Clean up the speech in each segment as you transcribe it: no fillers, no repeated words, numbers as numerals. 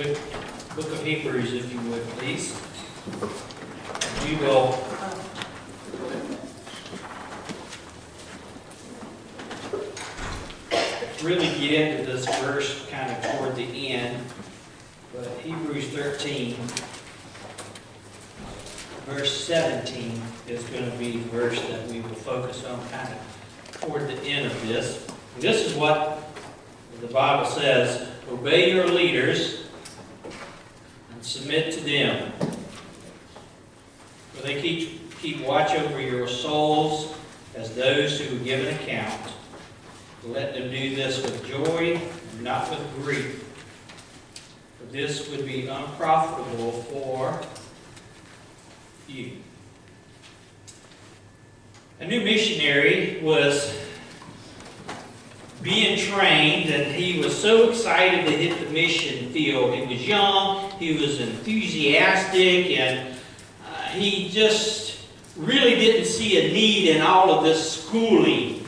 book of Hebrews, if you would, please. We will really get into this verse kind of toward the end. But Hebrews 13, verse 17 is going to be the verse that we will focus on kind of toward the end of this. And this is what the Bible says: obey your leaders and submit to them, for they keep watch over your souls as those who give an account. Let them do this with joy and not with grief, for this would be unprofitable for you. A new missionary was being trained, and he was so excited to hit the mission field. He was young, he was enthusiastic, and he just really didn't see a need in all of this schooling.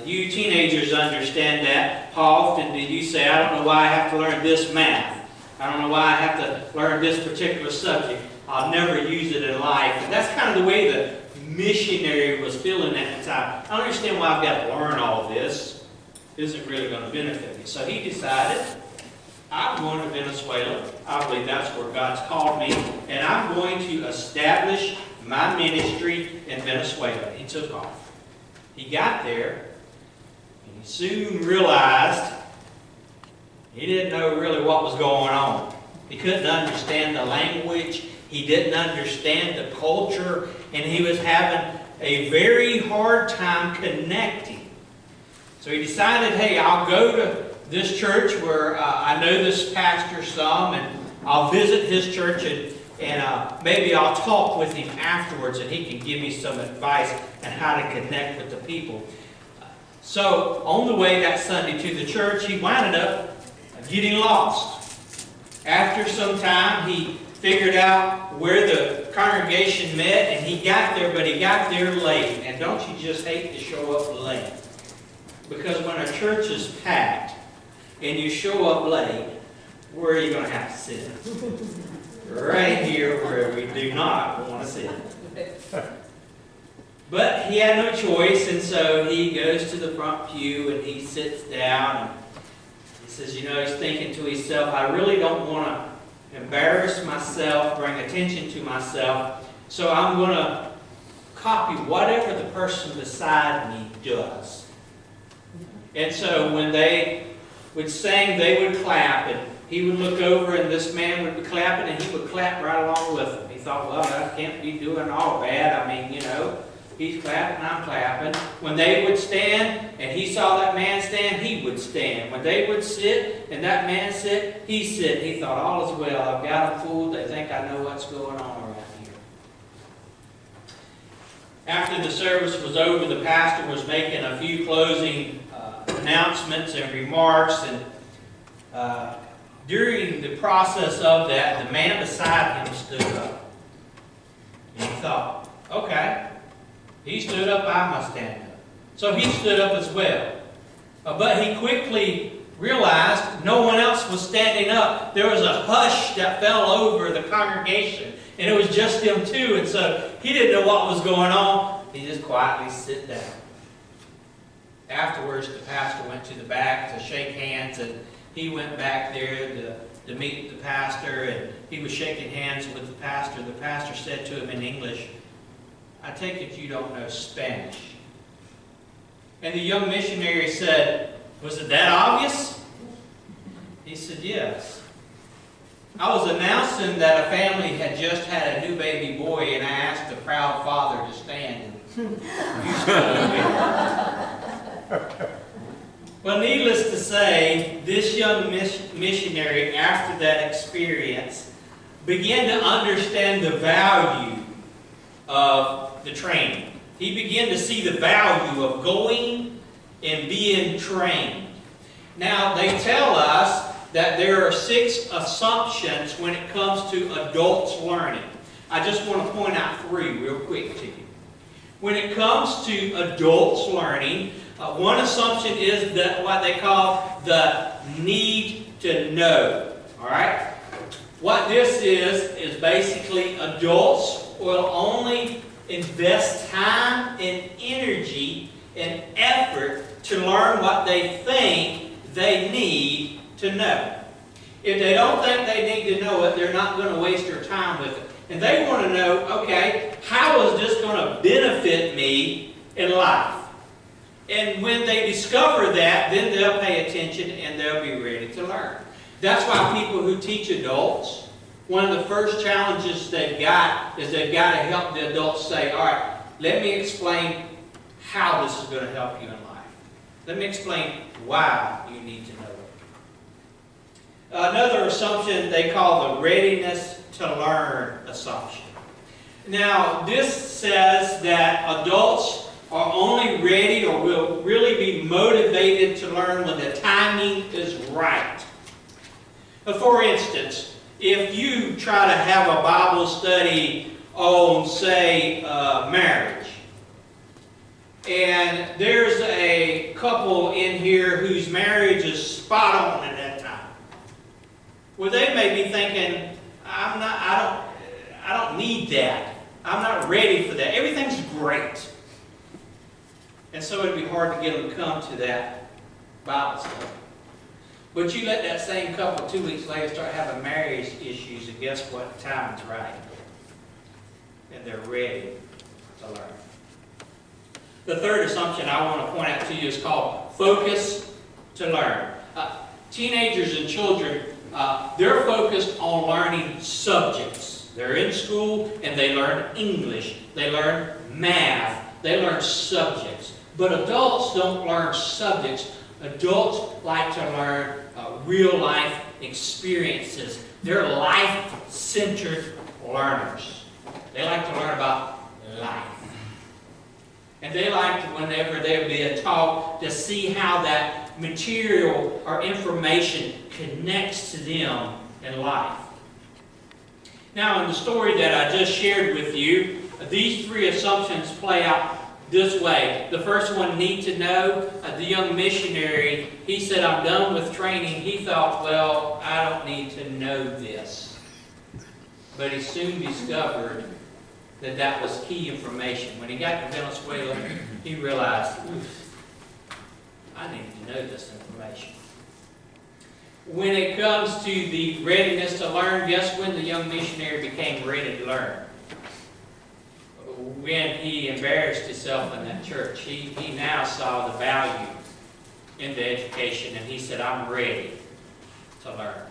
You teenagers understand that. How often do you say, I don't know why I have to learn this math. I don't know why I have to learn this particular subject. I'll never use it in life. And that's kind of the way the missionary was feeling at the time. I don't understand why I've got to learn all of this. It isn't really going to benefit me. So he decided, I'm going to Venezuela. I believe that's where God's called me. And I'm going to establish my ministry in Venezuela. He took off. He got there. Soon realized he didn't know really what was going on. He couldn't understand the language. He didn't understand the culture. And he was having a very hard time connecting. So he decided, hey, I'll go to this church where I know this pastor some, and I'll visit his church, and maybe I'll talk with him afterwards, and he can give me some advice on how to connect with the people. So, on the way that Sunday to the church, he wound up getting lost. After some time, he figured out where the congregation met, and he got there, but he got there late. And don't you just hate to show up late? Because when a church is packed, and you show up late, where are you going to have to sit? Right here where we do not want to sit. But he had no choice, and so he goes to the front pew and he sits down, and he says, you know, he's thinking to himself, I really don't want to embarrass myself, bring attention to myself, so I'm going to copy whatever the person beside me does. And so when they would sing, they would clap, and he would look over, and this man would be clapping, and he would clap right along with them. He thought, well, I can't be doing all bad. I mean, you know, he's clapping, I'm clapping. When they would stand, and he saw that man stand, he would stand. When they would sit, and that man sit, he sit. He thought, all is well. I've got them fooled. They think I know what's going on around here. After the service was over, the pastor was making a few closing announcements and remarks. And during the process of that, the man beside him stood up. And he thought, okay. He stood up, I must stand up. So he stood up as well. But he quickly realized no one else was standing up. There was a hush that fell over the congregation, and it was just them two. And so he didn't know what was going on. He just quietly sit down. Afterwards, the pastor went to the back to shake hands, and he went back there to meet the pastor, and he was shaking hands with the pastor. The pastor said to him in English, I take it you don't know Spanish. And the young missionary said, was it that obvious? He said, yes. I was announcing that a family had just had a new baby boy, and I asked the proud father to stand. And you stood over. Well, needless to say, this young missionary, after that experience, began to understand the value of the training. He began to see the value of going and being trained. Now, they tell us that there are 6 assumptions when it comes to adults learning. I just want to point out 3 real quick to you. When it comes to adults learning, one assumption is that what they call the need to know. All right? What this is basically adults will only invest time and energy and effort to learn what they think they need to know. If they don't think they need to know it, they're not going to waste their time with it. And they want to know, okay, how is this going to benefit me in life? And when they discover that, then they'll pay attention and they'll be ready to learn. That's why people who teach adults, one of the first challenges they've got is they've got to help the adults say, all right, let me explain how this is going to help you in life. Let me explain why you need to know it. Another assumption they call the readiness to learn assumption. Now, this says that adults are only ready or will really be motivated to learn when the timing is right. For instance, if you try to have a Bible study on, say, marriage, and there's a couple in here whose marriage is spot on at that time, well, they may be thinking, I don't need that. I'm not ready for that. Everything's great. And so it'd be hard to get them to come to that Bible study. But you let that same couple 2 weeks later start having marriage issues, and guess what? The timing's right. And they're ready to learn. The third assumption I want to point out to you is called focus to learn. Teenagers and children, they're focused on learning subjects. They're in school and they learn English. They learn math. They learn subjects. But adults don't learn subjects. Adults like to learn real life experiences. They're life-centered learners. They like to learn about life. And they like to, whenever they're being taught, to see how that material or information connects to them in life. Now, in the story that I just shared with you, these three assumptions play out this way. The first one, need to know. The young missionary, he said, I'm done with training. He thought, well, I don't need to know this. But he soon discovered that that was key information. When he got to Venezuela, he realized, I need to know this information. When it comes to the readiness to learn, guess when the young missionary became ready to learn? When he embarrassed himself in that church. He now saw the value in the education, and he said, I'm ready to learn.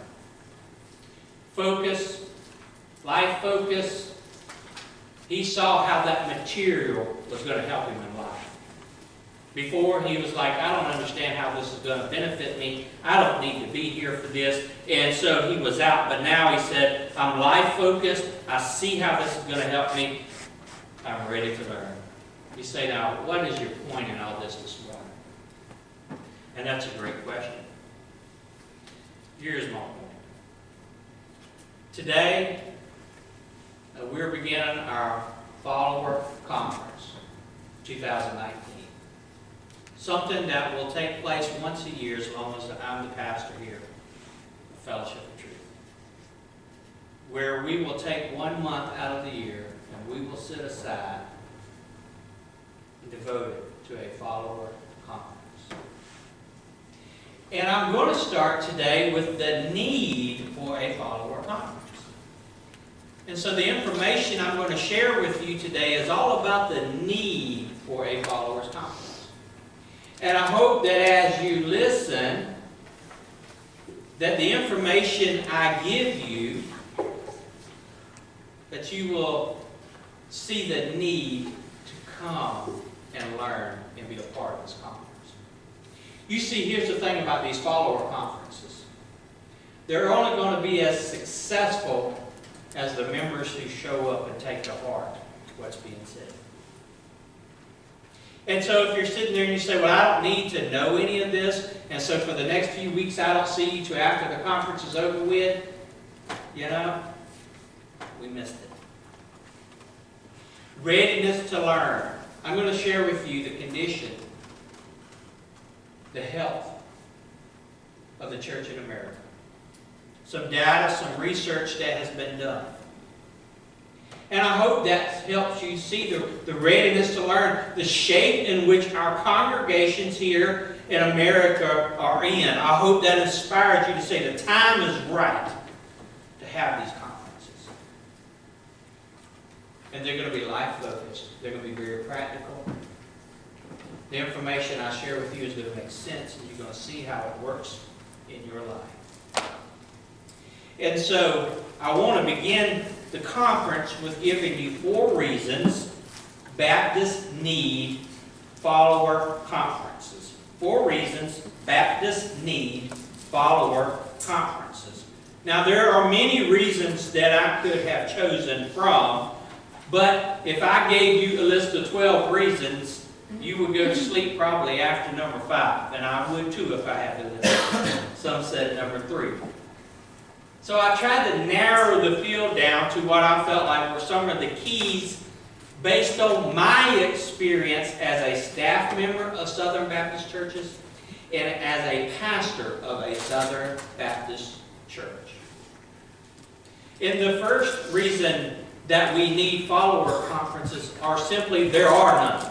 Focus, life focus. He saw how that material was going to help him in life. Before, he was like, I don't understand how this is going to benefit me. I don't need to be here for this. And so he was out. But now he said, I'm life-focused. I see how this is going to help me. I'm ready to learn. You say, now, what is your point in all this morning? And that's a great question. Here's my point. Today, we're beginning our follower conference, 2019. Something that will take place once a year as long as I'm the pastor here, Fellowship of Truth. Where we will take 1 month out of the year and we will set aside and devote it to a follower conference. And I'm going to start today with the need for a follower conference. And so the information I'm going to share with you today is all about the need for a followers conference. And I hope that as you listen, that the information I give you, that you will see the need to come and learn and be a part of this conference. You see, here's the thing about these follower conferences. They're only going to be as successful as the members who show up and take to heart what's being said. And so if you're sitting there and you say, well, I don't need to know any of this, and so for the next few weeks I don't see you till after the conference is over with, you know, we missed it. Readiness to learn. I'm going to share with you the condition, the health of the church in America. some data, some research that has been done. And I hope that helps you see the readiness to learn, the shape in which our congregations here in America are in. I hope that inspires you to say the time is right to have these conferences. And they're going to be life-focused. They're going to be very practical. The information I share with you is going to make sense, and you're going to see how it works in your life. And so, I want to begin the conference with giving you 4 reasons Baptists need follower conferences. 4 reasons Baptists need follower conferences. Now, there are many reasons that I could have chosen from, but if I gave you a list of 12 reasons, you would go to sleep probably after number 5, and I would too if I had to list. Some said number 3. So I tried to narrow the field down to what I felt like were some of the keys based on my experience as a staff member of Southern Baptist churches and as a pastor of a Southern Baptist church. And the first reason that we need follower conferences are simply there are none.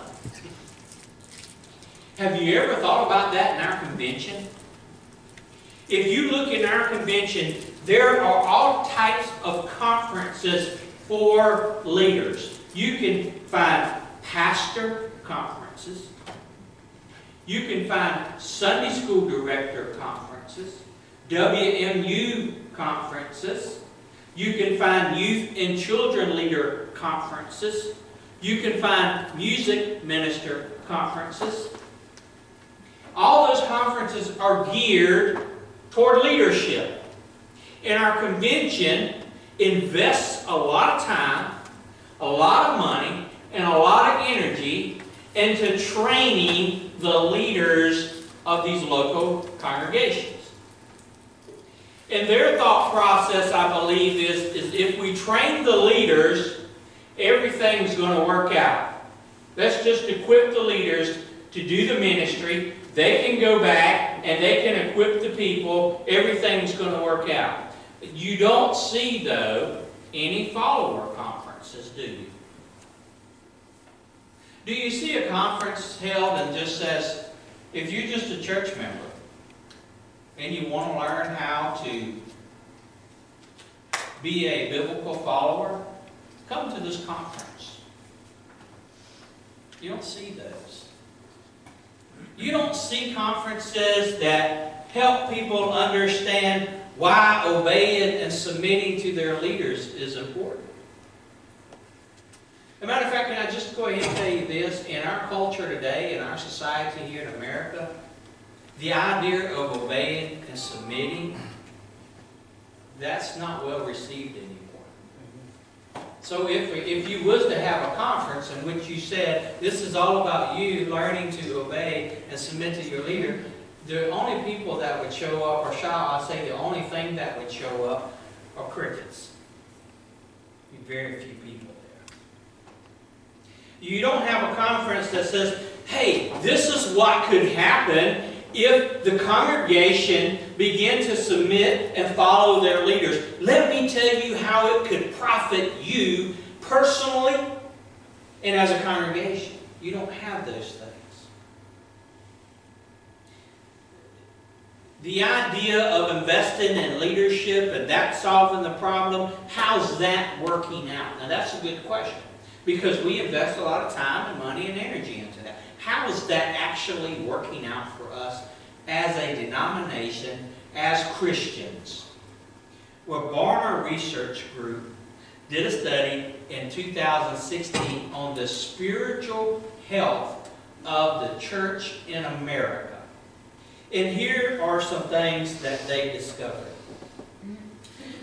Have you ever thought about that in our convention? If you look in our convention, there are all types of conferences for leaders. You can find pastor conferences. You can find Sunday school director conferences, WMU conferences. You can find youth and children leader conferences. You can find music minister conferences. All those conferences are geared toward leadership. And our convention invests a lot of time, a lot of money, and a lot of energy into training the leaders of these local congregations. And their thought process, I believe, is if we train the leaders, everything's going to work out. Let's just equip the leaders to do the ministry. They can go back and they can equip the people. Everything's going to work out. You don't see, though, any follower conferences, do you? Do you see a conference held and just says, if you're just a church member and you want to learn how to be a biblical follower, come to this conference. You don't see those. You don't see conferences that help people understand why obeying and submitting to their leaders is important. As a matter of fact, can I just go ahead and tell you this? In our culture today, in our society here in America, the idea of obeying and submitting, that's not well received anymore. So if you was to have a conference in which you said, this is all about you learning to obey and submit to your leader, the only people that would show up, or shall I say the only thing that would show up, are crickets. Very few people there. You don't have a conference that says, hey, this is what could happen if the congregation began to submit and follow their leaders. Let me tell you how it could profit you personally and as a congregation. You don't have those things. The idea of investing in leadership and that solving the problem, how's that working out? Now that's a good question, because we invest a lot of time and money and energy into that. How is that actually working out for us as a denomination, as Christians? Well, Barna Research Group did a study in 2016 on the spiritual health of the church in America. And here are some things that they discovered.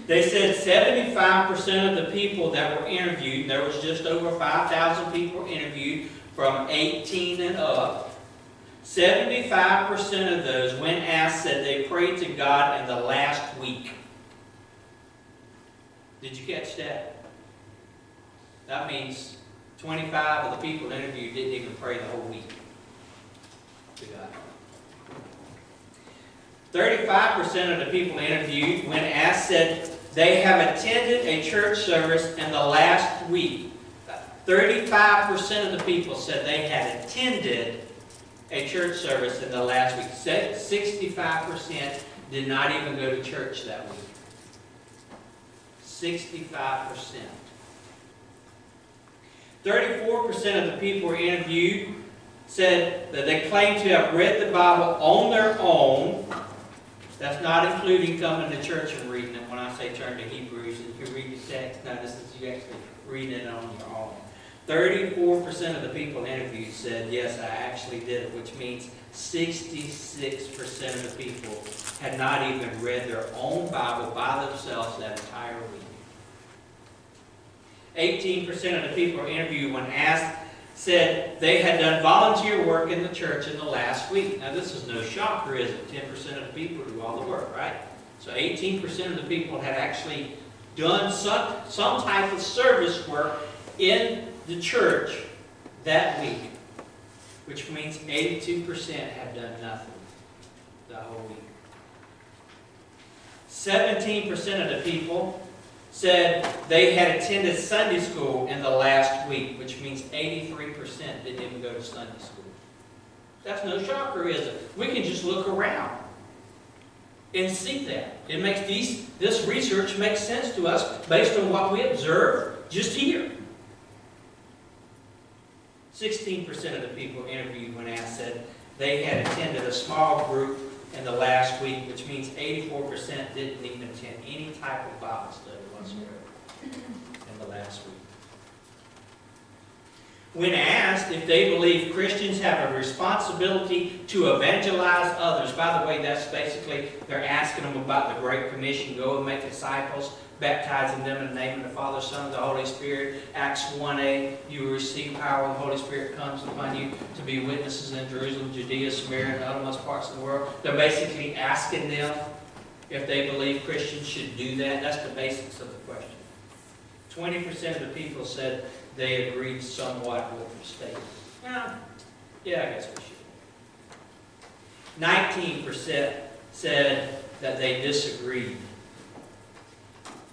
They said 75% of the people that were interviewed, there was just over 5,000 people interviewed from 18 and up, 75% of those, when asked, said they prayed to God in the last week. Did you catch that? That means 25 of the people interviewed didn't even pray the whole week to God. 35% of the people interviewed, when asked, said they have attended a church service in the last week. 35% of the people said they had attended a church service in the last week. 65% did not even go to church that week. 65%. 34% of the people interviewed said that they claim to have read the Bible on their own. That's not including coming to church and reading it. When I say turn to Hebrews and you read the text, no, this is you actually reading it on your own. 34% of the people interviewed said, yes, I actually did it, which means 66% of the people had not even read their own Bible by themselves that entire week. 18% of the people interviewed, when asked, said they had done volunteer work in the church in the last week. Now, this is no shocker, is it? 10% of the people do all the work, right? So 18% of the people had actually done some type of service work in the church that week, which means 82% have done nothing the whole week. 17% of the people said they had attended Sunday school in the last week, which means 83% didn't even go to Sunday school. That's no shocker, is it? We can just look around and see that. It makes this research makes sense to us based on what we observe just here. 16% of the people interviewed, when asked, said they had attended a small group in the last week, which means 84% didn't even attend any type of Bible study whatsoever in the last week. When asked if they believe Christians have a responsibility to evangelize others, by the way, that's basically, they're asking them about the Great Commission, go and make disciples, baptizing them in the name of the Father, Son, and the Holy Spirit. Acts 1:8, you will receive power when the Holy Spirit comes upon you to be witnesses in Jerusalem, Judea, Samaria, and the uttermost parts of the world. They're basically asking them if they believe Christians should do that. That's the basics of the question. 20% of the people said they agreed somewhat with the statement. Yeah, I guess we should. 19% said that they disagreed.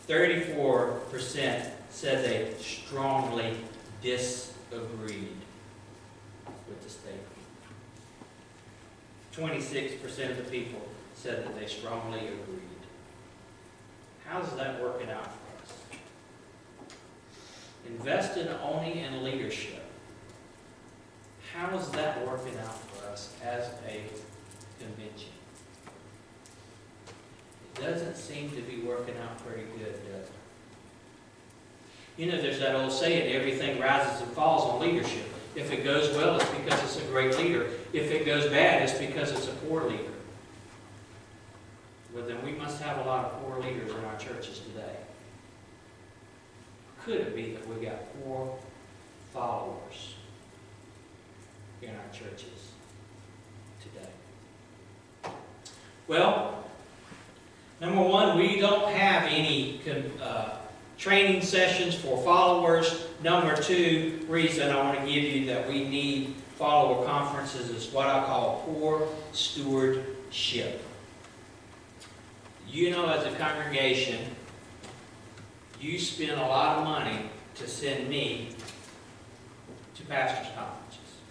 34% said they strongly disagreed with the statement. 26% of the people said that they strongly agreed. How's that working out for us? Investing only in leadership. How is that working out for us as a convention? It doesn't seem to be working out pretty good, does it? You know, there's that old saying, everything rises and falls on leadership. If it goes well, it's because it's a great leader. If it goes bad, it's because it's a poor leader. Well, then we must have a lot of poor leaders in our churches today. Could it be that we got poor followers in our churches today? Well, number one, we don't have any training sessions for followers. Number two reason I want to give you that we need follower conferences is what I call poor stewardship. You know, as a congregation, you spend a lot of money to send me to pastors' conferences.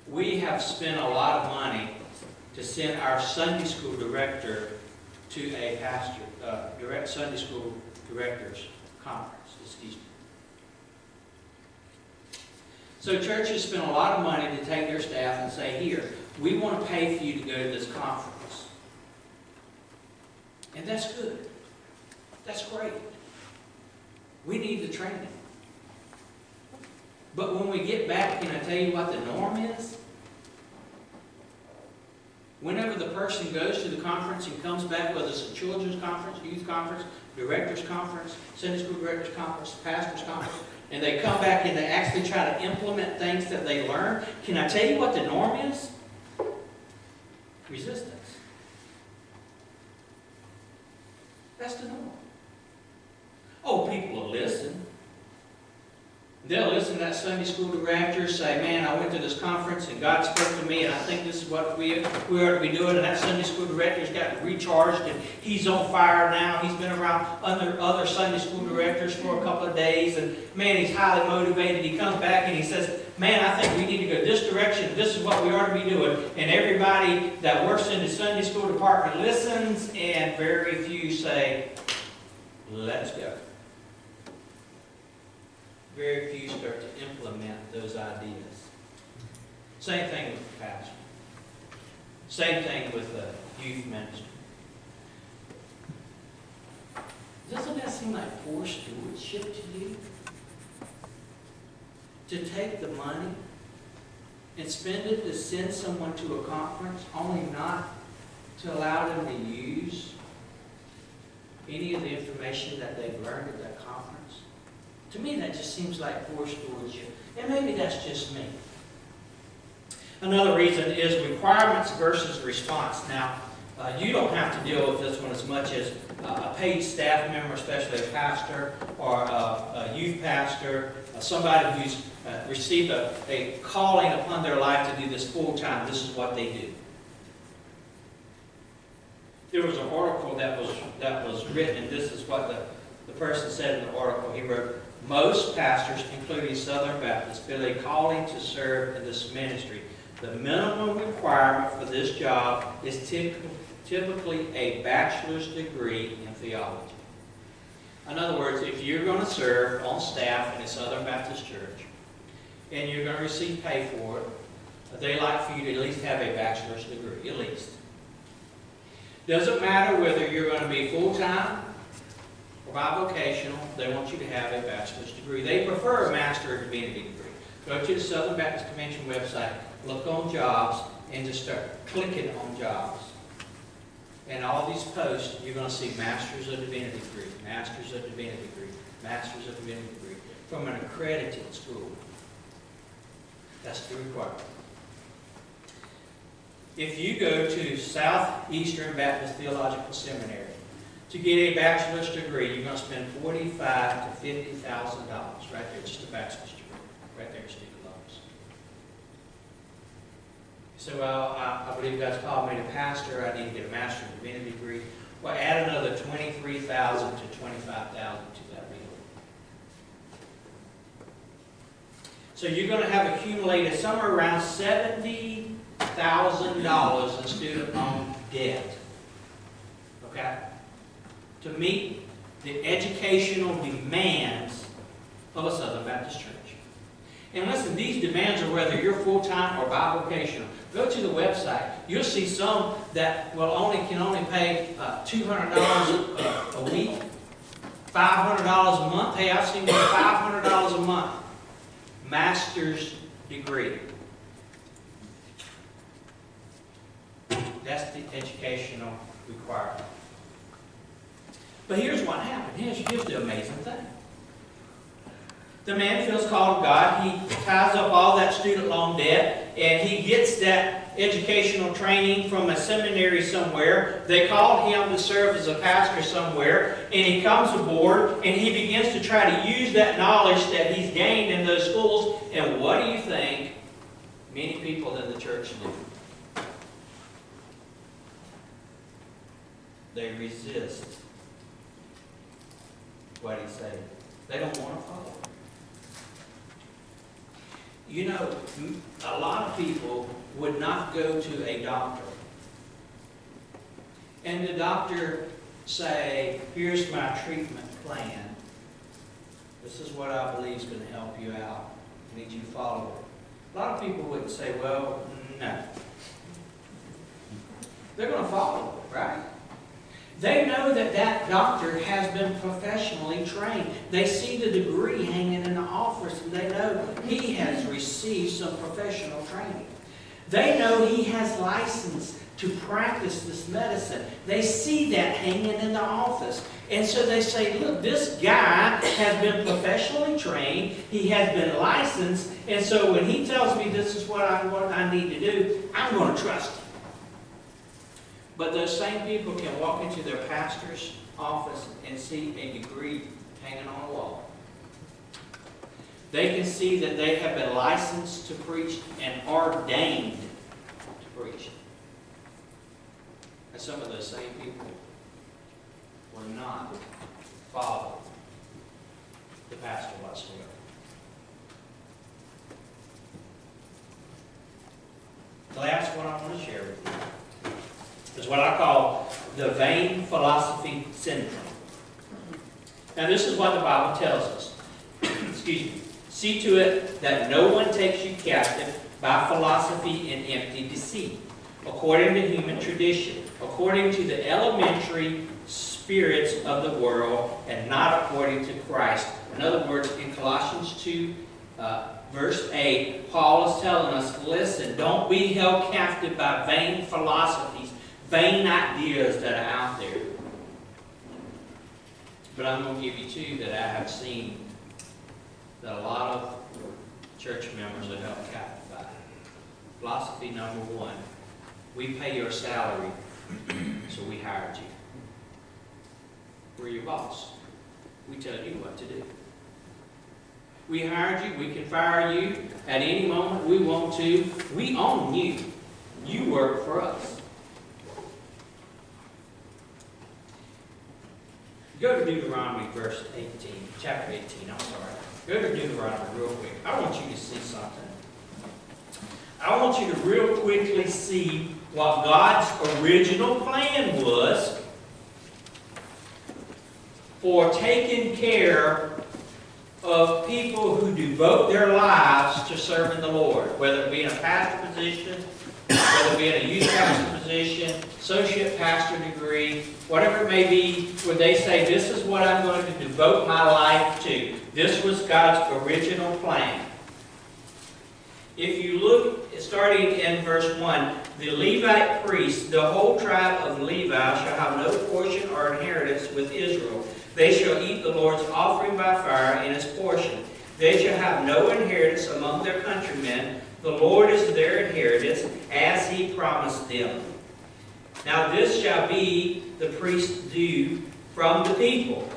We have spent a lot of money to send our Sunday school director to a direct Sunday school directors conference. Excuse me. So churches spend a lot of money to take their staff and say, here, we want to pay for you to go to this conference. And that's good. That's great. We need the training. But when we get back, can I tell you what the norm is? Whenever the person goes to the conference and comes back, whether it's a children's conference, youth conference, director's conference, Sunday school director's conference, pastor's conference, and they come back and they actually try to implement things that they learn, can I tell you what the norm is? Resistance. That's the norm. Oh, people will listen. They'll listen to that Sunday school director say, man, I went to this conference and God spoke to me and I think this is what we ought to be doing. And that Sunday school director's gotten recharged and he's on fire now. He's been around other Sunday school directors for a couple of days and man, he's highly motivated. He comes back and he says, man, I think we need to go this direction. This is what we ought to be doing. And everybody that works in the Sunday school department listens and very few say, let's go. Very few start to implement those ideas. Same thing with the pastor. Same thing with the youth ministry. Doesn't that seem like poor stewardship to you? To take the money and spend it to send someone to a conference, only not to allow them to use any of the information that they've learned at that conference? To me, that just seems like poor stewardship. And maybe that's just me. Another reason is requirements versus response. Now, you don't have to deal with this one as much as a paid staff member, especially a pastor or a youth pastor, somebody who's received a calling upon their life to do this full time. This is what they do. There was an article that was written, and this is what the person said in the article. He wrote, most pastors, including Southern Baptists, feel a calling to serve in this ministry. The minimum requirement for this job is typically a bachelor's degree in theology. In other words, if you're going to serve on staff in a Southern Baptist church, and you're going to receive pay for it, they like for you to at least have a bachelor's degree, at least. Doesn't matter whether you're going to be full-time or bivocational, they want you to have a bachelor's degree. They prefer a master of divinity degree. Go to the Southern Baptist Convention website, look on jobs, and just start clicking on jobs. And all these posts, you're going to see Masters of Divinity degree, Masters of Divinity degree, Masters of Divinity degree, from an accredited school. That's the requirement. If you go to Southeastern Baptist Theological Seminary to get a bachelor's degree, you're going to spend $45,000 to $50,000 right there, just a bachelor's degree, right there in student loans. So, well, I believe God's called me to pastor. I need to get a Master's of Divinity degree. Well, add another $23,000 to $25,000 to that bill. So you're going to have accumulated somewhere around $70,000 in student loan debt. Okay? To meet the educational demands of a Southern Baptist church. And listen, these demands are whether you're full-time or bivocational. Go to the website. You'll see some that can only pay $200 a week, $500 a month. Hey, I've seen one $500 a month. Master's degree. That's the educational requirement. But here's what happened. Here's the amazing thing. The man feels called of God. He ties up all that student loan debt, and he gets that educational training from a seminary somewhere. They called him to serve as a pastor somewhere, and he comes aboard, and he begins to try to use that knowledge that he's gained in those schools. And what do you think many people in the church do? They resist what he's saying. They don't want to follow. You know, a lot of people would not go to a doctor. And the doctor say, here's my treatment plan. This is what I believe is going to help you out. I need you to follow it. A lot of people wouldn't say, well, no. They're going to follow it, right? They know that that doctor has been professionally trained. They see the degree hanging in the office, and they know he has received some professional training. They know he has license to practice this medicine. They see that hanging in the office. And so they say, look, this guy has been professionally trained. He has been licensed. And so when he tells me this is what I need to do, I'm going to trust him. But those same people can walk into their pastor's office and see a degree hanging on the wall. They can see that they have been licensed to preach and ordained to preach. And some of those same people were not following the pastor whatsoever. The last one I want to share with you is what I call the vain philosophy syndrome. Now this is what the Bible tells us. Excuse me. See to it that no one takes you captive by philosophy and empty deceit, according to human tradition, according to the elementary spirits of the world, and not according to Christ. In other words, in Colossians 2, verse 8, Paul is telling us, listen, don't be held captive by vain philosophies, vain ideas that are out there. But I'm going to give you two that I have seen that a lot of church members are held captive by. Philosophy number one, we pay your salary, so we hired you. We're your boss. We tell you what to do. We hired you. We can fire you at any moment we want to. We own you. You work for us. Go to Deuteronomy verse 18, chapter 18, I'm sorry. Go to Deuteronomy real quick. I want you to see something. I want you to real quickly see what God's original plan was for taking care of people who devote their lives to serving the Lord, whether it be in a pastor position, whether it be in a youth pastor position, associate pastor degree, whatever it may be, where they say, this is what I'm going to devote my life to. This was God's original plan. If you look, starting in verse 1, the Levite priests, the whole tribe of Levi, shall have no portion or inheritance with Israel. They shall eat the Lord's offering by fire in its portion. They shall have no inheritance among their countrymen. The Lord is their inheritance, as He promised them. Now this shall be the priest's due from the people,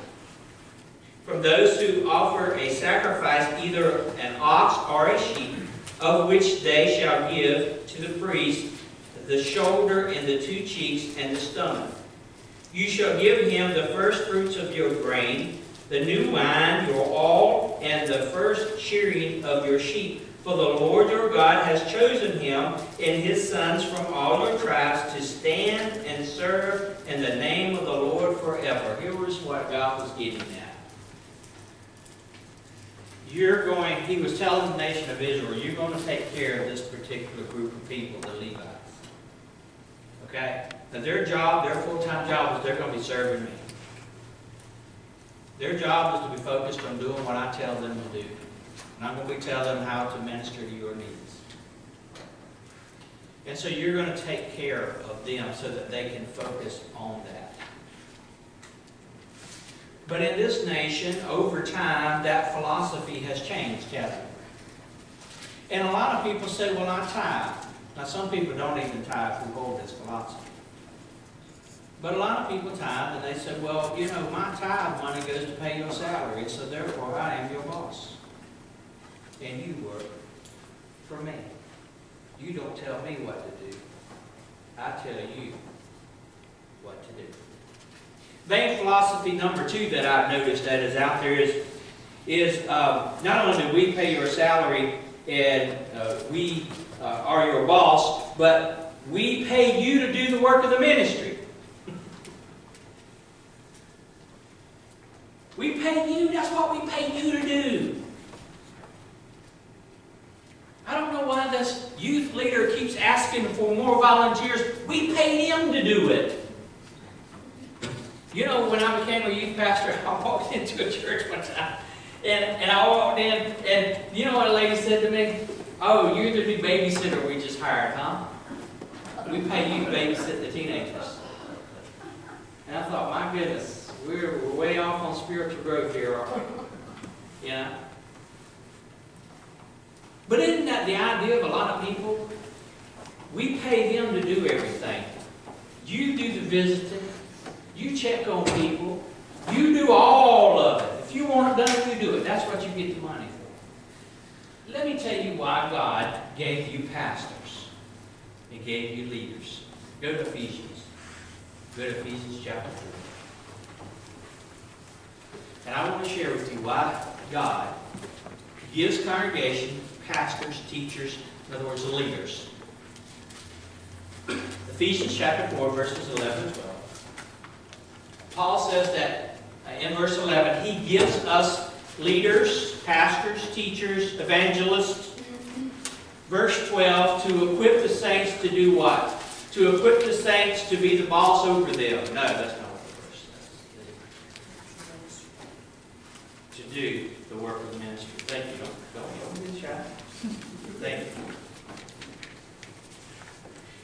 from those who offer a sacrifice, either an ox or a sheep, of which they shall give to the priest the shoulder and the two cheeks and the stomach. You shall give him the first fruits of your grain, the new wine, your oil, and the first shearing of your sheep. For the Lord your God has chosen him and his sons from all your tribes to stand and serve in the name of the Lord forever. Here was what God was getting at. He was telling the nation of Israel, you're going to take care of this particular group of people, the Levites. Okay? Now their job, their full-time job is they're going to be serving me. Their job is to be focused on doing what I tell them to do. And I'm going to be telling them how to minister to your needs. And so you're going to take care of them so that they can focus on that. But in this nation, over time, that philosophy has changed, hasn't it? And a lot of people say, well, I tithe. Now, some people don't even tithe who hold this philosophy. But a lot of people tithe, and they say, well, you know, my tithe money goes to pay your salary, so therefore I am your boss. And you work for me. You don't tell me what to do. I tell you what to do. Vain philosophy number 2 that I've noticed that is out there is not only do we pay your salary and we are your boss, but we pay you to do the work of the ministry. We pay you, that's what we pay you to do. I don't know why this youth leader keeps asking for more volunteers. We pay him to do it. You know, when I became a youth pastor, I walked into a church one time, and I walked in, and you know what a lady said to me? Oh, you're the new babysitter we just hired, huh? We pay you to babysit the teenagers. And I thought, my goodness, we're way off on spiritual growth here, aren't we? You know? But isn't that the idea of a lot of people? We pay them to do everything. You do the visiting. You check on people. You do all of it. If you want it done, you do it. That's what you get the money for. let me tell you why God gave you pastors. He gave you leaders. Go to Ephesians. Go to Ephesians chapter 4. And I want to share with you why God gives congregation, pastors, teachers, in other words, the leaders. Ephesians chapter 4, verses 11 and 12. Paul says that in verse 11, he gives us leaders, pastors, teachers, evangelists. Verse 12, to equip the saints to do what? To equip the saints to be the boss over them. No, that's not what the verse says. To do the work of the ministry. Thank you. Don't be shy. Thank you.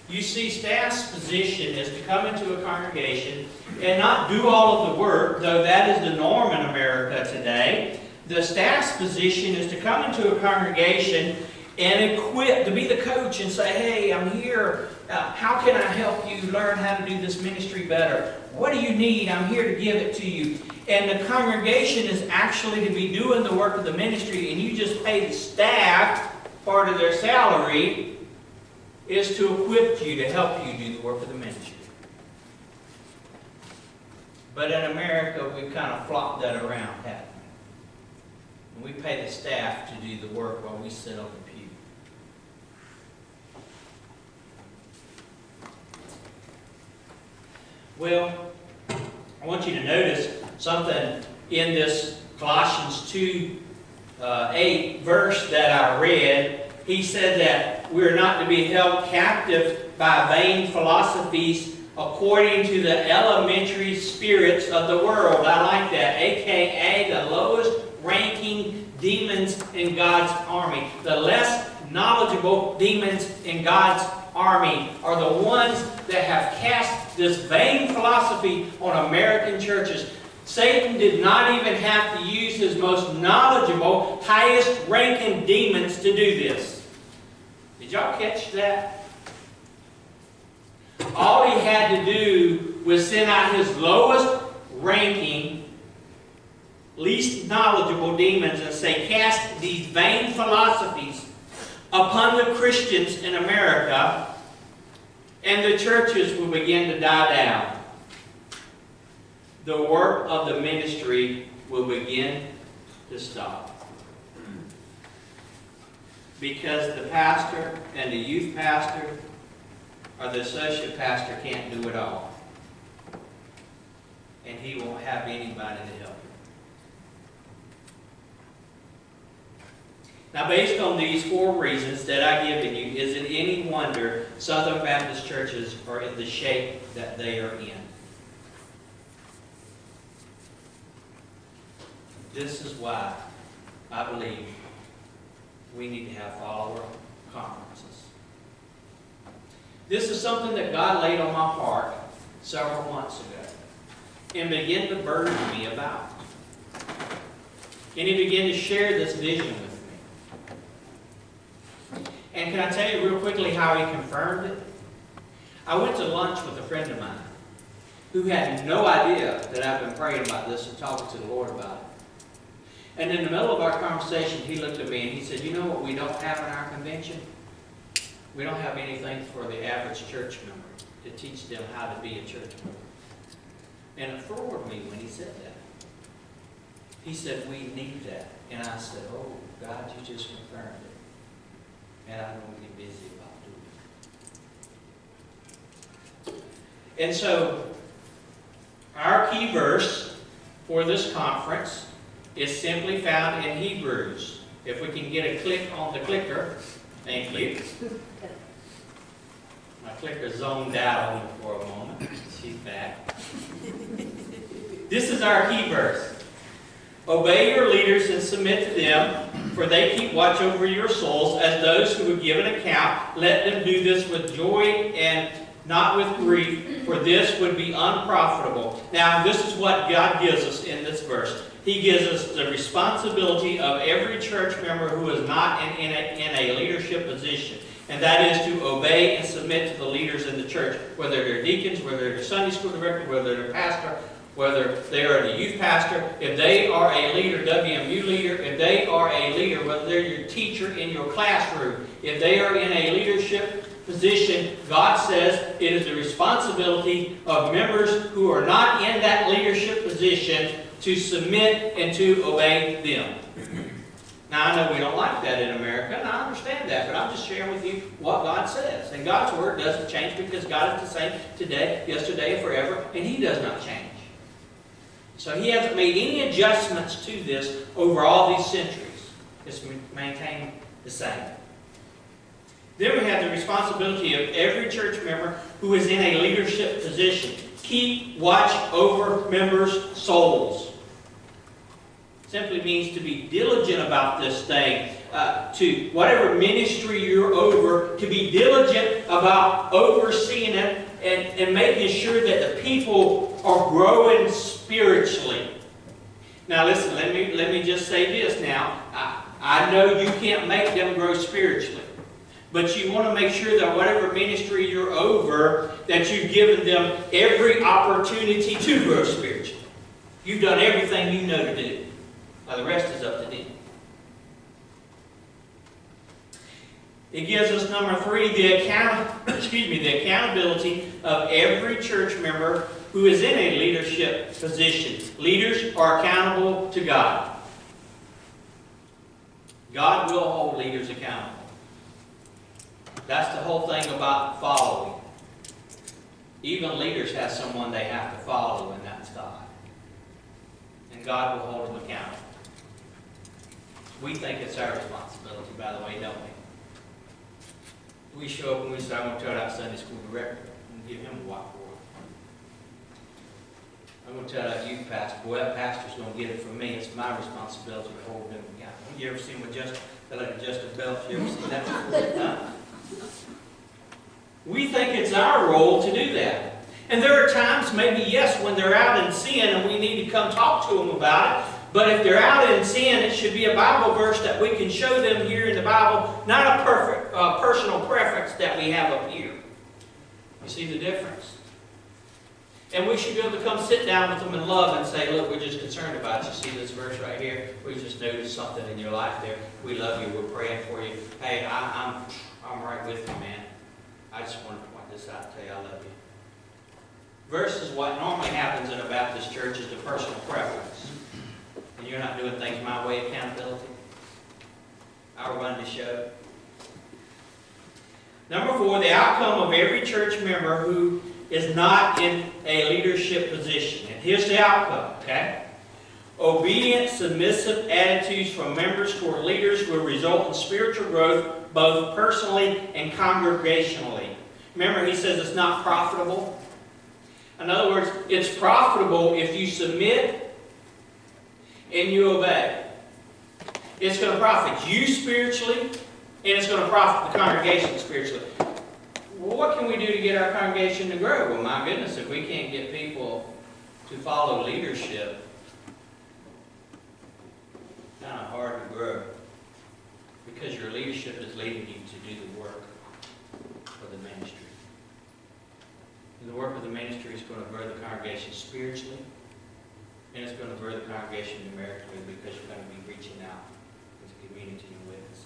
You see, staff's position is to come into a congregation and not do all of the work, though that is the norm in America today. The staff's position is to come into a congregation and equip, to be the coach and say, hey, I'm here. How can I help you learn how to do this ministry better? What do you need? I'm here to give it to you. And the congregation is actually to be doing the work of the ministry, and you just pay the staff part of their salary is to equip you, to help you do the work of the ministry. But in America, we've kind of flopped that around, haven't we? And we pay the staff to do the work while we sit on the pew. Well, I want you to notice something in this Colossians 2:8 verse that I read. He said that we're not to be held captive by vain philosophies according to the elementary spirits of the world. I like that. AKA the lowest ranking demons in God's army. The less knowledgeable demons in God's army are the ones that have cast this vain philosophy on American churches. Satan did not even have to use his most knowledgeable, highest-ranking demons to do this. Did y'all catch that? All he had to do was send out his lowest-ranking, least knowledgeable demons and say, cast these vain philosophies upon the Christians in America, and the churches will begin to die down. The work of the ministry will begin to stop. Because the pastor and the youth pastor or the associate pastor can't do it all. And he won't have anybody to help him. Now, based on these 4 reasons that I've given you, is it any wonder Southern Baptist churches are in the shape that they are in? This is why I believe we need to have follower conferences. This is something that God laid on my heart several months ago and began to burden me about. And He began to share this vision with me. And can I tell you real quickly how He confirmed it? I went to lunch with a friend of mine who had no idea that I've been praying about this and talking to the Lord about it. And in the middle of our conversation, he looked at me and he said, you know what we don't have in our convention? We don't have anything for the average church member to teach them how to be a church member. And it floored me when he said that. He said, we need that. And I said, oh, God, you just confirmed it. And I'm going to get busy about doing it. And so, our key verse for this conference is simply found in Hebrews. If we can get a click on the clicker. Thank you. My clicker zoned out on me for a moment. She's back. This is our key verse. Obey your leaders and submit to them, for they keep watch over your souls as those who would give an account. Let them do this with joy and not with grief, for this would be unprofitable. Now, this is what God gives us in this verse. He gives us the responsibility of every church member who is not in a leadership position. And that is to obey and submit to the leaders in the church, whether they're deacons, whether they're Sunday school director, whether they're pastor, whether they are the youth pastor, if they are a leader, WMU leader, if they are a leader, whether they're your teacher in your classroom, if they are in a leadership position, God says it is the responsibility of members who are not in that leadership position to submit and to obey them. Now, I know we don't like that in America, and I understand that, but I'm just sharing with you what God says. And God's Word doesn't change because God is the same today, yesterday, and forever, and He does not change. So He hasn't made any adjustments to this over all these centuries. It's maintained the same. Then we have the responsibility of every church member who is in a leadership position. Keep watch over members' souls. Simply means to be diligent about this thing. To whatever ministry you're over, to be diligent about overseeing it and making sure that the people are growing spiritually. Now listen, let me just say this now. I know you can't make them grow spiritually. But you want to make sure that whatever ministry you're over, that you've given them every opportunity to grow spiritually. You've done everything you know to do. Now the rest is up to them. It gives us number 3, the accountability of every church member who is in a leadership position. Leaders are accountable to God. God will hold leaders accountable. That's the whole thing about following. Even leaders have someone they have to follow, and that's God. And God will hold them accountable. We think it's our responsibility, by the way, don't we? We show up and we say, I'm going to tell that Sunday school director and give him a whiteboard. I'm going to tell that youth pastor, boy, that pastor's going to get it from me. It's my responsibility to hold them accountable. You ever seen what Justin Belt? You ever seen that before? Huh? We think it's our role to do that. And there are times, maybe, yes, when they're out in sin and we need to come talk to them about it. But if they're out in sin, it should be a Bible verse that we can show them here in the Bible, not a perfect personal preference that we have up here. You see the difference? And we should be able to come sit down with them in love and say, look, we're just concerned about you. See this verse right here? We just noticed something in your life there. We love you. We're praying for you. Hey, I'm right with you, man. I just want to point this out and tell you I love you. Versus what normally happens in a Baptist church is the personal preference. And you're not doing things my way, accountability. I'll run the show. Number 4, the outcome of every church member who is not in a leadership position. And here's the outcome, okay? Obedient, submissive attitudes from members toward leaders will result in spiritual growth, both personally and congregationally. Remember, he says it's not profitable. In other words, it's profitable if you submit and you obey. It's going to profit you spiritually, and it's going to profit the congregation spiritually. Well, what can we do to get our congregation to grow? Well, my goodness, if we can't get people to follow leadership, it's kind of hard to grow. Because your leadership is leading you to do the work of the ministry. And the work of the ministry is going to grow the congregation spiritually, and it's going to grow the congregation numerically because you're going to be reaching out to the community and witness.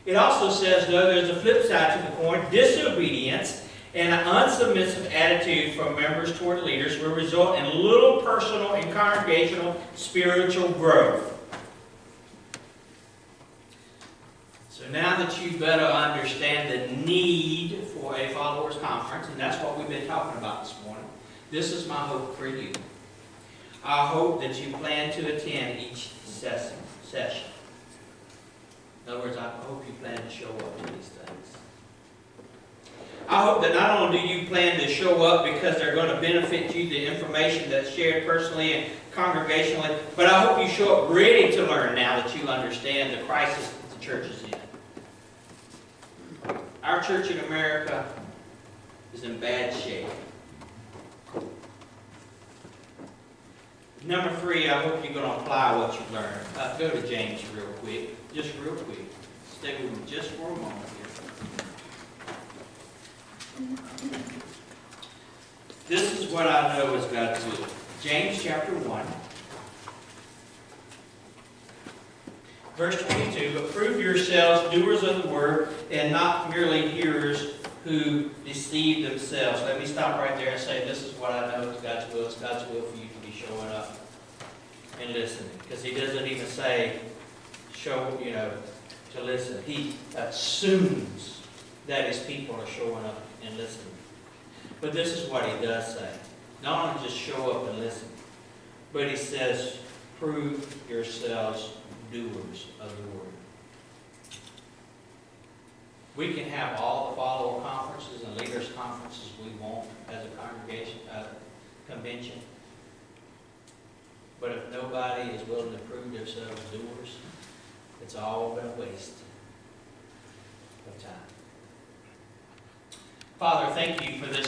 It also says, though, there's a flip side to the coin. Disobedience and an unsubmissive attitude from members toward leaders will result in little personal and congregational spiritual growth. So now that you better understand the need for a followers conference, and that's what we've been talking about this morning, this is my hope for you. I hope that you plan to attend each session. In other words, I hope you plan to show up to these things. I hope that not only do you plan to show up because they're going to benefit you, the information that's shared personally and congregationally, but I hope you show up ready to learn now that you understand the crisis that the church is in. Our church in America is in bad shape. Number 3, I hope you're going to apply what you've learned. Go to James real quick. Just real quick. Stay with me just for a moment here. This is what I know is God's will. James chapter 1, verse 22, but prove yourselves doers of the word and not merely hearers who deceive themselves. Let me stop right there and say this is what I know is God's will. It's God's will for you to be showing up and listening. Because he doesn't even say, to listen. He assumes that his people are showing up and listening. But this is what he does say. Not only just show up and listen, but he says, prove yourselves doers of the word. We can have all the follower conferences and leaders conferences we want as a congregation, convention. But if nobody is willing to prove themselves doers, it's all been a waste of time. Father, thank you for this